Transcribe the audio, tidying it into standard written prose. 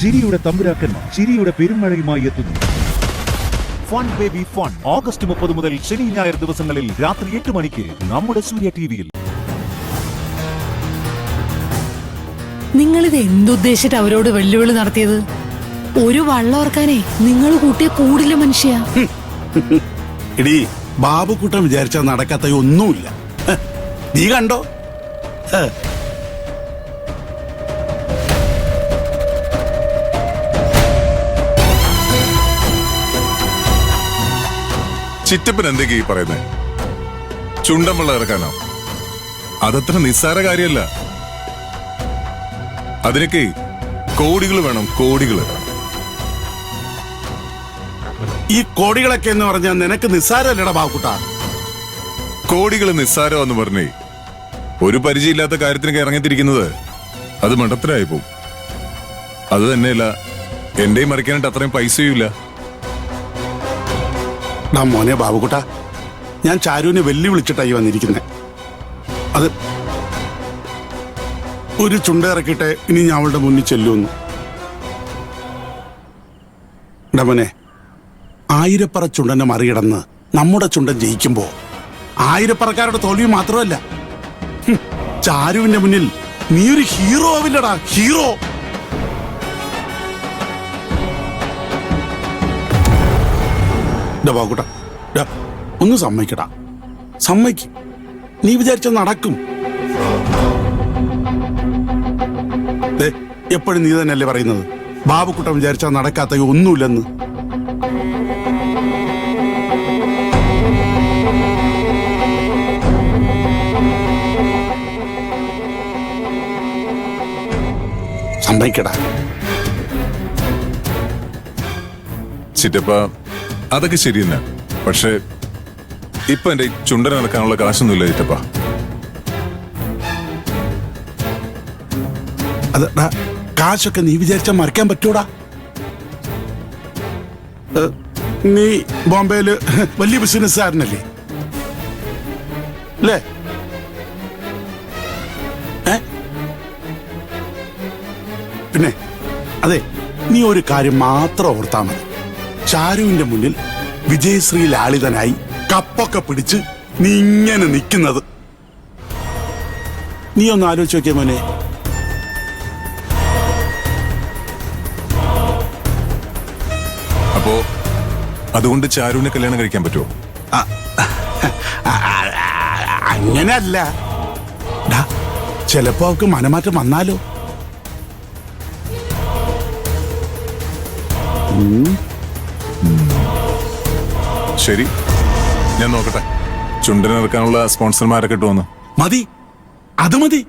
ചിരിയുടെ തമ്പുരാക്കന്മാർ ചിരിയുടെ പെരുമഴയുമായി എത്തുന്നു. ഫൺ ബേബി ഫൺ ഓഗസ്റ്റ് 30 മുതൽ ശനി ഞായർ ദിവസങ്ങളിൽ രാത്രി 8 മണിക്ക് നമ്മുടെ സൂര്യ ടിവിയിൽ. നിങ്ങളിത് എന്തുദ്ദേശിച്ചിട്ട് അവരോട് വെല്ലുവിളി നടത്തിയത്? ഒരു വള്ളോർക്കാനേ നിങ്ങൾ കൂട്ടിയ കൂടില്ല മനുഷ്യ. എടീ, ബാബുക്കുട്ടൻ വിചാരിച്ചാൽ നടക്കാത്ത ഒന്നുമില്ല. നീ കണ്ടോ? ചിറ്റപ്പൻ എന്തൊക്കെയാ ഈ പറയുന്നത്? ചുണ്ടൻ വെള്ളം ഇറക്കാനോ? അതത്ര നിസ്സാര കാര്യമല്ല. അതിനൊക്കെ കോടികൾ വേണം, കോടികൾ. ഈ കോടികളൊക്കെ എന്ന് പറഞ്ഞാൽ നിനക്ക് നിസ്സാരമല്ലടാ ബാബുക്കുട്ടാ. കോടികൾ നിസ്സാരം എന്ന് പറഞ്ഞേ ഒരു പരിചയമില്ലാത്ത കാര്യത്തിനൊക്കെ ഇറങ്ങിത്തിരിക്കുന്നത് അത് മണ്ടത്തരായി പോവും. അത് തന്നെയല്ല, എന്റെയും മറിക്കാനായിട്ട് അത്രയും പൈസയും ഇല്ല. മോനെ ബാബുക്കുട്ടാ, ഞാൻ ചാരുവിനെ വെല്ലുവിളിച്ചിട്ടായി വന്നിരിക്കുന്നത്. അത് ഒരു ചുണ്ട ഇറക്കിട്ടെ ഇനി ഞാൻ അവളുടെ മുന്നിൽ ചെല്ലുമെന്ന്. മോനെ, ആയിരപ്പറ ചുണ്ടനെ മറികടന്ന് നമ്മുടെ ചുണ്ടൻ ജയിക്കുമ്പോ ആയിരപ്പറക്കാരുടെ തോൽവി മാത്രമല്ല, ചാരുവിന്റെ മുന്നിൽ നീ ഒരു ഹീറോ ആവില്ലടാ, ഹീറോ. ബാബുക്കുട്ടാ, ഒന്ന് സമ്മതിക്കടാ, സമ്മതിക്ക്. നീ വിചാരിച്ച നടക്കും. എപ്പോഴും നീ തന്നെയല്ലേ പറയുന്നത് ബാബുക്കുട്ടൻ വിചാരിച്ചാൽ നടക്കാത്ത ഒന്നുമില്ലെന്ന്. സമ്മതിക്കടാ. ചിറ്റപ്പ, അതൊക്കെ ശരി തന്നെ. പക്ഷെ ഇപ്പൊ എന്റെ ചുണ്ടൻ ഇറക്കാനുള്ള കാശൊന്നുമില്ല ചിറ്റപ്പ. അതാ, കാശൊക്കെ നീ വിചാരിച്ചാൽ മറിക്കാൻ പറ്റൂടാ. നീ ബോംബെയില് വലിയ ബിസിനസ്സുകാരനല്ലേ അല്ലേ? പിന്നെ അതെ, നീ ഒരു കാര്യം മാത്രം ഓർത്താ മതി. ചാരുവിന്റെ മുന്നിൽ വിജയശ്രീ ലാളിതനായി കപ്പൊക്കെ പിടിച്ച് നീ ഇങ്ങനെ നിൽക്കുന്നത് നീ ഒന്ന് ആലോചിച്ച് നോക്കിയ മോനെ. അപ്പോ അതുകൊണ്ട് ചാരുവിനെ കല്യാണം കഴിക്കാൻ പറ്റുമോ? അങ്ങനല്ല, ചിലപ്പോ അവർക്ക് മനമാറ്റം വന്നാലോ. ശരി, ഞാൻ നോക്കട്ടെ. ചുണ്ടനിറക്കാനുള്ള സ്പോൺസർമാരൊക്കെ ഇട്ടുവന്നു. മതി, അത് മതി.